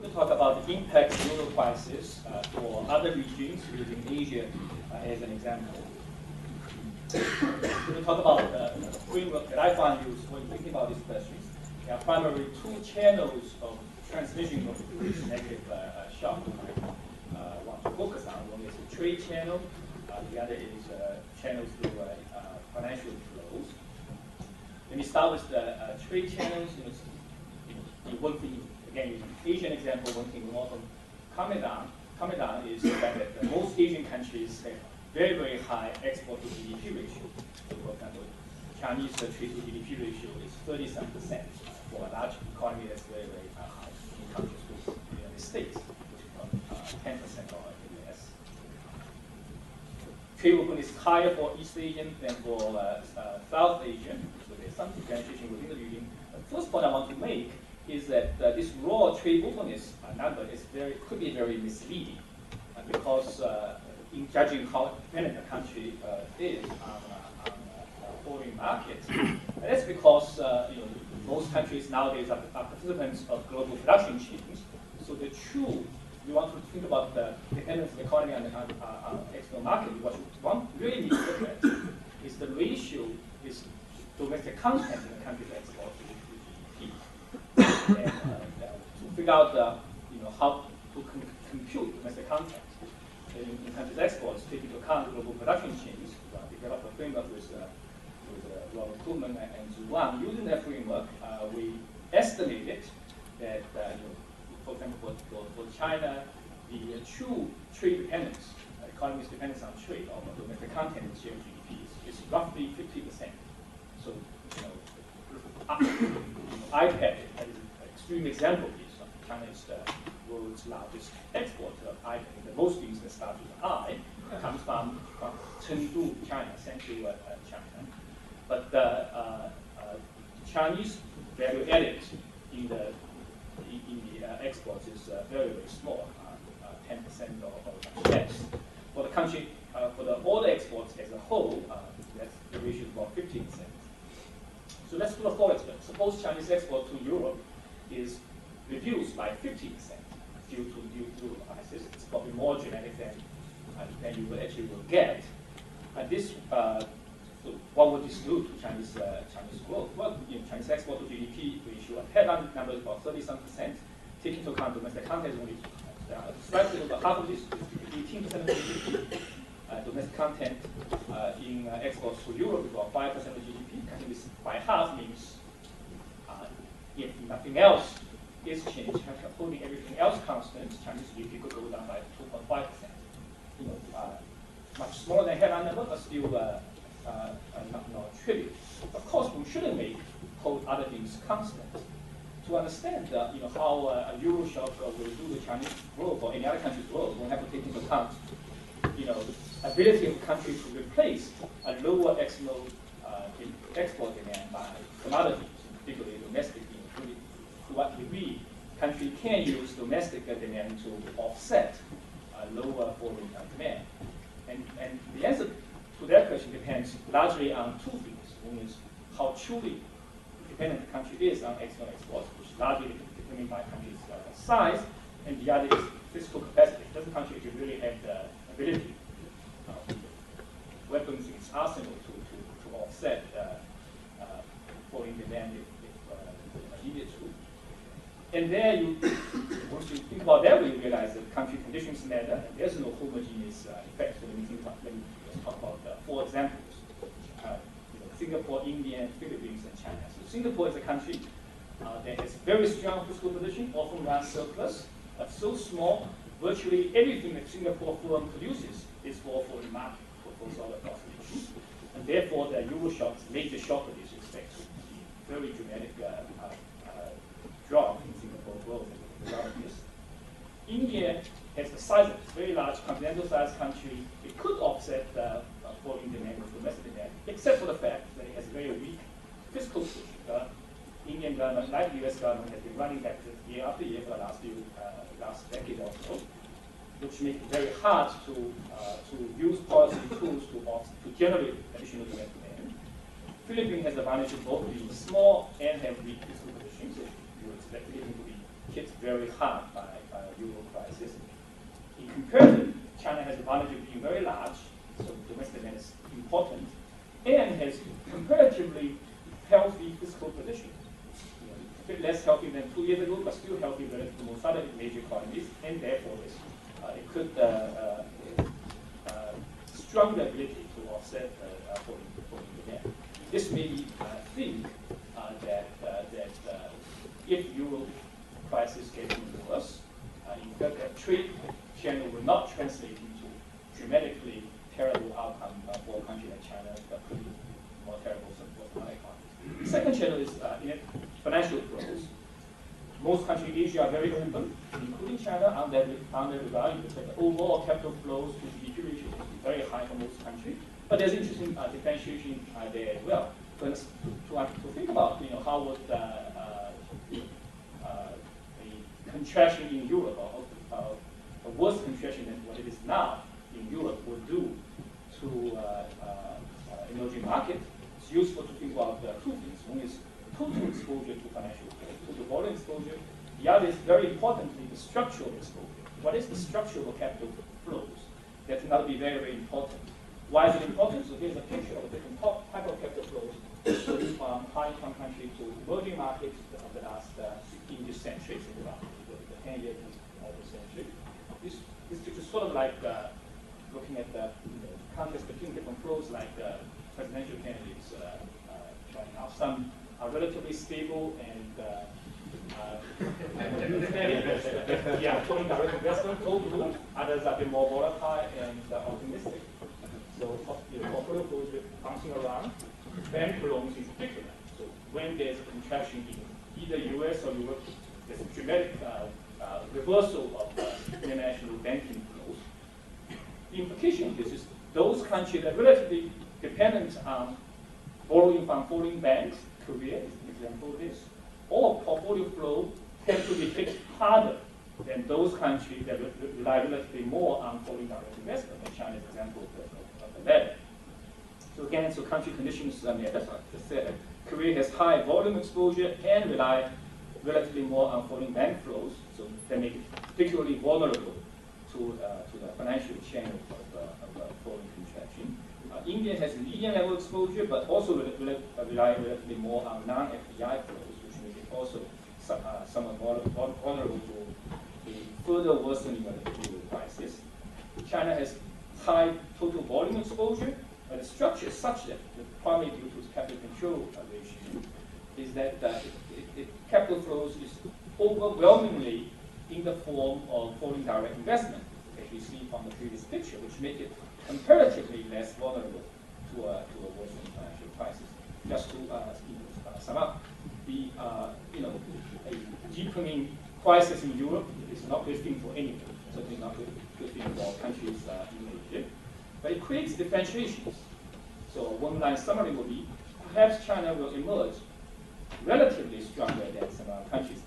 to talk about the impact of euro crisis for other regions using Asia as an example. To talk about the framework that I find useful when thinking about these questions, there are primarily two channels of transmission of this negative shock I want to focus on. One is the trade channel, the other is channels through financial flows. Let me start with the trade channels. One thing, again, Asian example, one thing we want to comment on is that most Asian countries have very, very high export to GDP ratio. So for example, Chinese trade to GDP ratio is 37%. For a large economy, that's very, very high in countries with the United States, which is about 10% of the US. Trade openness is higher for East Asian than for South Asian, so there's some differentiation within the region. The first point I want to make is that this raw trade openness number could be very misleading because in judging how dependent a country is on foreign markets, that's because most countries nowadays are participants of global production chains. So you want to think about the dependence of the economy on external market. What you really need to look at is the ratio is domestic content in the country's export to GDP. And to figure out how to compute domestic content in countries' exports, take into account global production chains, develop a framework with Robert Kuhlman and Zhu Wang. Using that framework, we estimated that, for example, for China, the true trade dependence, economy's dependence on trade, or domestic content in share of GDP is roughly 50%. So, iPad is an extreme example of this. China is the world's largest exporter of iPad. Most things that start with I comes from Chengdu, China, central China. But the Chinese value added in the exports is very, very small, 10% or less. For the country, for the all the exports as a whole, that's the ratio is about 15%. So let's do a forward experiment. Suppose Chinese export to Europe is reduced by 50% due to the crisis. It's probably more dramatic than you actually will get. And this, so what would this do to Chinese growth? Well, Chinese export to GDP ratio, headline number is about 30%. Take into account domestic content is only slightly over half of this, 18% of GDP. Domestic content in exports to Europe is about 5% of GDP. Cutting this by half means if nothing else is changed, holding everything else constant, Chinese GDP could go down by 2.5%. Much smaller than headline number, but still not trivial. Of course, we shouldn't hold other things constant. To understand how a euro shock will do the Chinese growth or any other country's growth, we'll have to take into account ability of the country to replace a lower external export demand by commodities, particularly domestic, to what degree country can use domestic demand to offset lower foreign demand. And the answer to that question depends largely on two things. One is how truly dependent the country is on external exports, which is largely determined by country's size, and the other is fiscal capacity. Does the country really have the ability, weapons in its arsenal to offset foreign demand if needed to? And there, once you think about that, you realize that country conditions matter, and there's no homogeneous effect. So let me talk about 4 examples. Singapore, India, Philippines, and China. So Singapore is a country that has very strong fiscal position, often runs surplus, but so small, virtually everything that Singapore firm produces is for foreign market, for dollar cost. And therefore, the euro shock's major shock of this respect to very dramatic drop in Singapore growth as a result of this. India has the size of a very large continental-sized country. It could offset foreign demand with domestic demand, except for the fact that it has a very weak fiscal position. The Indian government, like the US government, has been running deficit year after year for the last decade or so, which makes it very hard to use policy tools to generate additional domestic demand. Philippines has the advantage of both being small and have weak fiscal positions. So you expect Philippines to be hit very hard by the euro crisis. In comparison, China has the advantage of being very large, so domestic demand is important, and has comparatively healthy fiscal position. A bit less healthy than 2 years ago, but still healthy relative to most other major economies, and therefore it could stronger ability to offset falling demand. This made me think that if euro crisis gets worse, in fact, that trade channel will not translate into dramatically terrible outcome for a country like China, but could be more terrible for other economies. The second channel is financial flows. Most countries in Asia are very open, including China, on that regard. You look at the overall capital flows to GDP ratio is very high for most countries. But there's interesting differentiation there as well. To think about, how would a contraction in Europe, or a worse contraction than what it is now in Europe, would do to emerging markets, it's useful to think about two things. One is total exposure to financial flows, total volume exposure. The other is, very importantly, the structural exposure. What is the structural capital flows? That turned out to be very, very important. Why is it important? So here's a picture of a different type of capital flows going from high-income countries to emerging markets of the last in this century, so the 10 years of the century. This picture is sort of like looking at the contrast between different flows, like presidential candidates trying out. Some are relatively stable and steady. Yeah, foreign direct investment, cold blue. Others are a bit more volatile and optimistic. So portfolio flows bouncing around. Bank loans in particular. So when there's a contraction in either US or Europe, there's a dramatic reversal of international banking flows. The implication of this is those countries that are relatively dependent on borrowing from foreign banks, Korea is an example of this, or portfolio flow tend to be hit harder than those countries that rely relatively more on foreign direct investment, and China is an example of the latter. So again, so country conditions, that's what I just said. Korea has high volume exposure and rely relatively more on foreign bank flows, so they make it particularly vulnerable to the financial channel of foreign contraction. India has medium level exposure, but also rely relatively more on non-FDI flows, which make it also somewhat vulnerable to the further worsening of the euro crisis. China has high total volume exposure, but the structure is such that, partly due to its capital control regime, is that capital flows is overwhelmingly in the form of foreign direct investment, as we see from the previous picture, which make it comparatively less vulnerable to a worsening financial crisis. Just to sum up, a deepening crisis in Europe is not good thing for anyone, certainly not good thing for countries in Asia, but it creates differentiations. So one-line summary will be, perhaps China will emerge relatively stronger than some countries